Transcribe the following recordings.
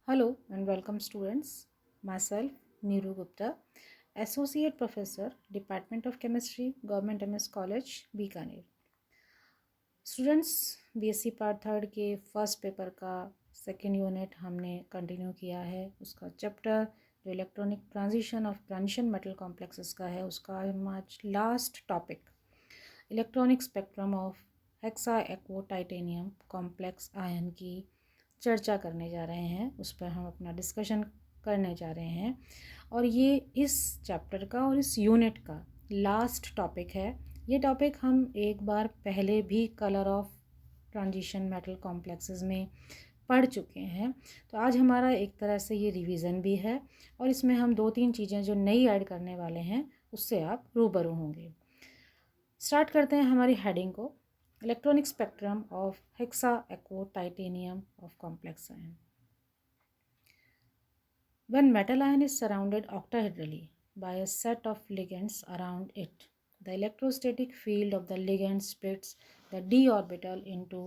Hello and welcome students. Myself Neeru Gupta, Associate Professor, Department of Chemistry, Government MS College, Bikaner. Students BSc part third के first paper का second unit हमने continue किया है। उसका chapter जो electronic transition metal complexes का है, उसका हम आज last topic electronic spectrum of hexa aquo titanium complex ion की चर्चा करने जा रहे हैं। उस पर हम अपना डिस्कशन करने जा रहे हैं और ये इस चैप्टर का और इस यूनिट का लास्ट टॉपिक है। ये टॉपिक हम एक बार पहले भी colour of transition metal complexes में पढ़ चुके हैं, तो आज हमारा एक तरह से ये रिवीजन भी है और इसमें हम 2-3 चीज़ें जो नई ऐड करने वाले हैं उससे आप रूबरू होंगे। स्टार्ट करते हैं हमारी हेडिंग को, electronic spectrum of hexa aquo titanium of complex ion. When metal ion is surrounded octahedrally by a set of ligands around it, the electrostatic field of the ligand splits the d orbital into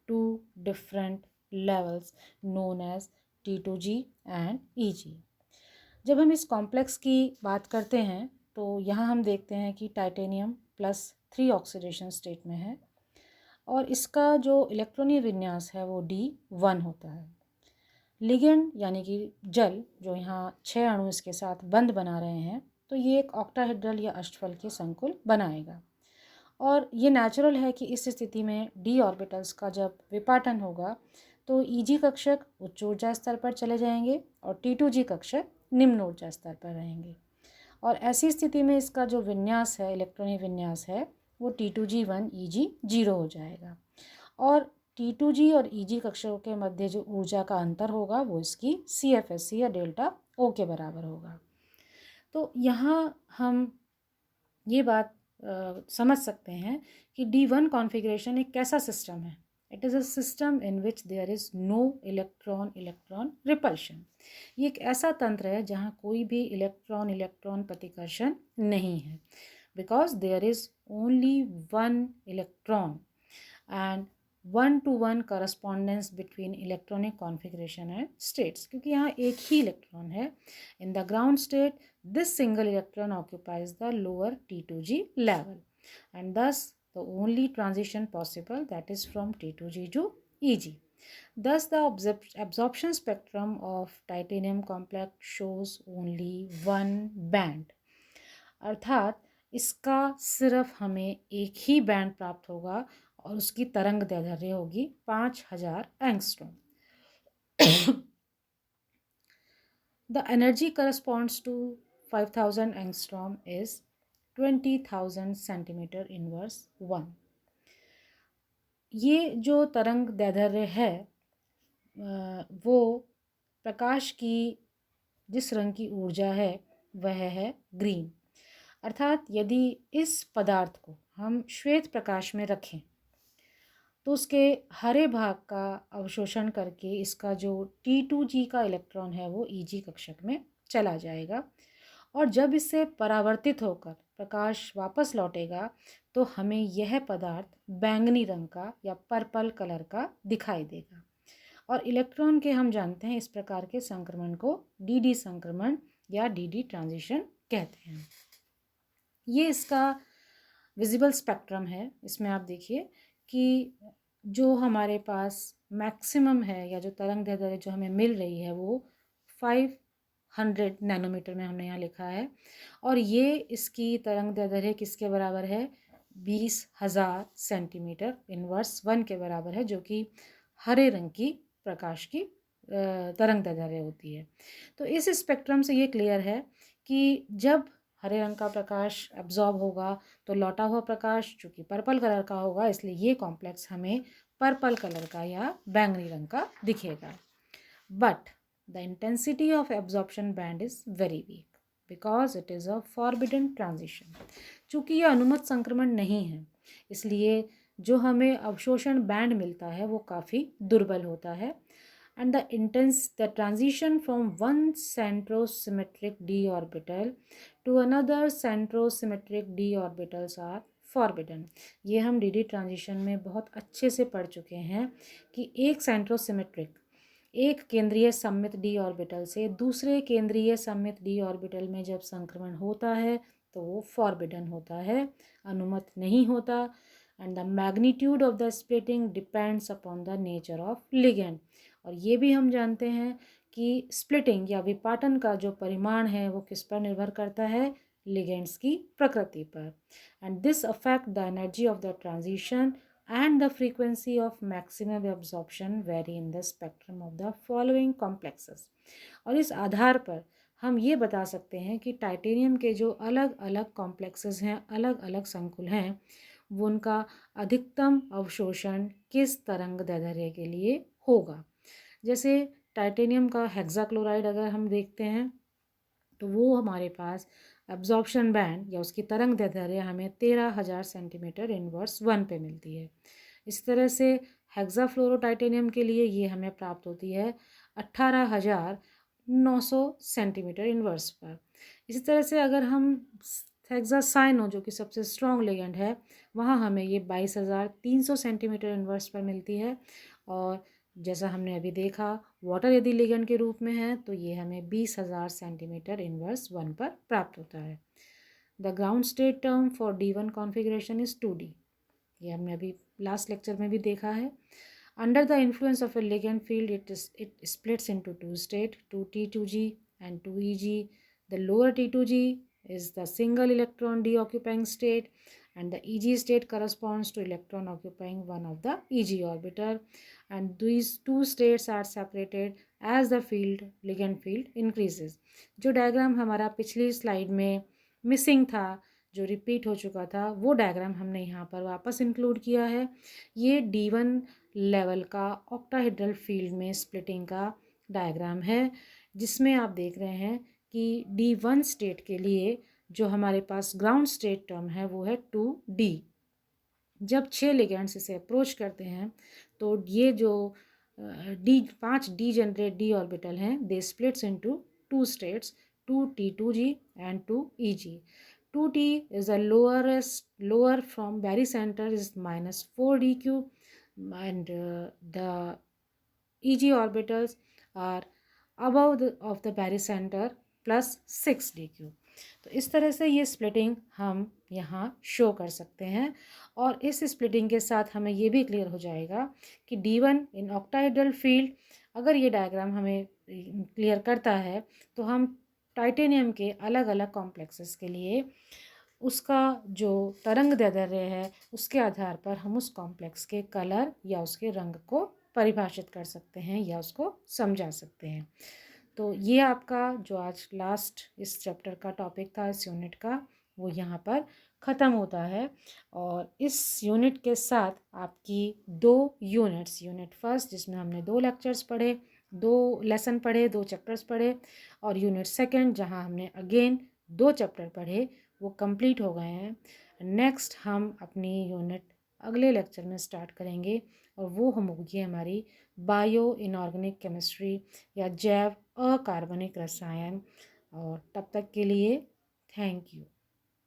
two different levels known as T2G and EG। जब हम इस complex की बात करते हैं तो यहाँ हम देखते हैं कि टाइटेनियम +3 ऑक्सीडेशन स्टेट में है और इसका जो इलेक्ट्रॉनिक विन्यास है वो D1 होता है। लिगेंड यानी कि जल जो यहाँ 6 अणु इसके साथ बंध बना रहे हैं, तो ये एक ऑक्टाहेड्रल या अष्टफल के संकुल बनाएगा और ये नेचुरल है कि इस स्थिति में डी ऑर्बिटल्स का जब विपाटन होगा तो ईजी कक्षक उच्च ऊर्जा स्तर पर चले जाएंगे और T2G कक्षक निम्न ऊर्जा स्तर पर रहेंगे और ऐसी स्थिति में इसका जो विन्यास है, इलेक्ट्रॉनिक विन्यास है, वो T2G1 EG0 हो जाएगा और T2G और EG कक्षकों के मध्य जो ऊर्जा का अंतर होगा वो इसकी CFSC या डेल्टा O के बराबर होगा। तो यहाँ हम ये बात समझ सकते हैं कि D1 कॉन्फ़िगरेशन एक कैसा सिस्टम है। It is a system in which there is no electron repulsion. ये एक ऐसा तंत्र है जहाँ कोई भी इलेक्ट्रॉन प्रतिकर्षण नहीं है, because there is only one electron and 1-to-1 correspondence between electronic configuration and states, क्योंकि यहाँ एक ही इलेक्ट्रॉन है। In the ground state this single electron occupies the lower T2G level and thus the only transition possible, that is from T2G to EG. Thus the absorption spectrum of titanium complex shows only one band। अर्थात इसका सिर्फ हमें एक ही band प्राप्त होगा और उसकी तरंग दैर्ध्य होगी 5000 angstrom. The energy corresponds to 5000 angstrom is 20,000 centimetre inverse 1। ये जो तरंग दैर्ध्य है वो प्रकाश की जिस रंग की ऊर्जा है वह है ग्रीन। अर्थात यदि इस पदार्थ को हम श्वेत प्रकाश में रखें तो उसके हरे भाग का अवशोषण करके इसका जो T2G का इलेक्ट्रॉन है वो EG कक्षक में चला जाएगा और जब इससे परावर्तित होकर प्रकाश वापस लौटेगा तो हमें यह पदार्थ बैंगनी रंग का या पर्पल कलर का दिखाई देगा और इलेक्ट्रॉन के हम जानते हैं इस प्रकार के संक्रमण को DD संक्रमण या DD ट्रांजिशन कहते हैं। ये इसका विजिबल स्पेक्ट्रम है। इसमें आप देखिए कि जो हमारे पास मैक्सिमम है या जो तरंग दैर्ध्य जो हमें मिल रही है वो 500 नैनोमीटर में हमने यहाँ लिखा है और ये इसकी तरंग दैर्ध्य किसके बराबर है, 20,000 सेंटीमीटर इनवर्स 1 के बराबर है, जो कि हरे रंग की प्रकाश की तरंग दैर्ध्य होती है। तो इस स्पेक्ट्रम से ये क्लियर है कि जब हरे रंग का प्रकाश एब्जॉर्ब होगा तो लौटा हुआ प्रकाश जो कि पर्पल कलर का होगा, इसलिए ये कॉम्प्लेक्स हमें पर्पल कलर का या बैंगनी रंग का दिखेगा। But the intensity of absorption band is very weak because it is a forbidden transition. चूँकि यह अनुमत संक्रमण नहीं है इसलिए जो हमें अवशोषण बैंड मिलता है वो काफ़ी दुर्बल होता है and the transition from one centrosymmetric d orbital to another centrosymmetric d orbitals are forbidden। ये हम dd ट्रांजिशन में बहुत अच्छे से पढ़ चुके हैं कि एक सेंट्रोसिमेट्रिक एक केंद्रीय सममित डी ऑर्बिटल से दूसरे केंद्रीय सममित डी ऑर्बिटल में जब संक्रमण होता है तो वो फॉरबिडन होता है, अनुमत नहीं होता। And the magnitude of the splitting depends upon the nature of ligand. और ये भी हम जानते हैं कि स्प्लिटिंग या विपाटन का जो परिमाण है वो किस पर निर्भर करता है, लिगेंड्स की प्रकृति पर। And this affect the energy of the transition and the frequency of maximum absorption vary in the spectrum of the following complexes। और इस आधार पर हम ये बता सकते हैं कि टाइटेनियम के जो अलग अलग कॉम्प्लेक्सेस हैं, अलग अलग संकुल हैं, वो उनका अधिकतम अवशोषण किस तरंग दैर्ध्य के लिए होगा। जैसे टाइटेनियम का हेक्साक्लोराइड अगर हम देखते हैं तो वो हमारे पास एब्जॉर्प्शन बैंड या उसकी तरंग दैर्ध्य हमें 13,000 सेंटीमीटर इनवर्स 1 पे मिलती है। इस तरह से हेक्साफ्लोरोटाइटेनियम के लिए ये हमें प्राप्त होती है 18,900 सेंटीमीटर इनवर्स पर। इसी तरह से अगर हम हेक्सासाइनो जो कि सबसे स्ट्रॉन्ग लिगेंड है, वहाँ हमें ये 22,300 सेंटीमीटर इनवर्स पर मिलती है। और जैसा हमने अभी देखा, वाटर यदि लिगेंड के रूप में है तो ये हमें 20,000 सेंटीमीटर इनवर्स 1 पर प्राप्त होता है। The ground state term for D1 configuration is 2D। ये हमने अभी लास्ट लेक्चर में भी देखा है। Under the influence of A ligand field it splits into 2 state, 2T2G and 2EG। The lower T2G is the single electron d occupying state and the EG state corresponds to electron occupying one of the EG orbital, and these two states are separated as the ligand field increases। जो diagram हमारा पिछली slide में missing था, जो repeat हो चुका था, वो डायग्राम हमने यहाँ पर वापस इंक्लूड किया है। ये D1 लेवल का ऑक्टाहेड्रल फील्ड में स्प्लिटिंग का डायग्राम है, जिसमें आप देख रहे हैं कि D1 स्टेट के लिए जो हमारे पास ग्राउंड स्टेट टर्म है वो है 2D। जब 6 लिगेंड्स इसे अप्रोच करते हैं तो ये जो पाँच डी जनरेट डी ऑर्बिटल हैं, they splits into 2 states, 2T2G and 2EG। 2T is the lower from barycenter is -4dq and the EG orbitals are above of the barycenter +6dq। तो इस तरह से ये स्प्लिटिंग हम यहाँ शो कर सकते हैं। और इस स्प्लिटिंग के साथ हमें ये भी क्लियर हो जाएगा कि D1 इन ऑक्टाहेड्रल फील्ड, अगर ये डायग्राम हमें क्लियर करता है तो हम टाइटेनियम के अलग अलग कॉम्प्लेक्सेस के लिए उसका जो तरंग दैर्ध्य है उसके आधार पर हम उस कॉम्प्लेक्स के कलर या उसके रंग को परिभाषित कर सकते हैं या उसको समझा सकते हैं। तो ये आपका जो आज लास्ट इस चैप्टर का टॉपिक था, इस यूनिट का, वो यहाँ पर ख़त्म होता है। और इस यूनिट के साथ आपकी 2 यूनिट्स, यूनिट फर्स्ट जिसमें हमने 2 लेक्चर्स पढ़े, 2 लेसन पढ़े, 2 चैप्टर्स पढ़े, और यूनिट सेकंड जहाँ हमने अगेन 2 चैप्टर पढ़े, वो कंप्लीट हो गए हैं। नेक्स्ट हम अपनी यूनिट अगले लेक्चर में स्टार्ट करेंगे और वो होगी हमारी बायो इनऑर्गेनिक केमिस्ट्री या जैव अकार्बनिक रसायन। और तब तक के लिए थैंक यू।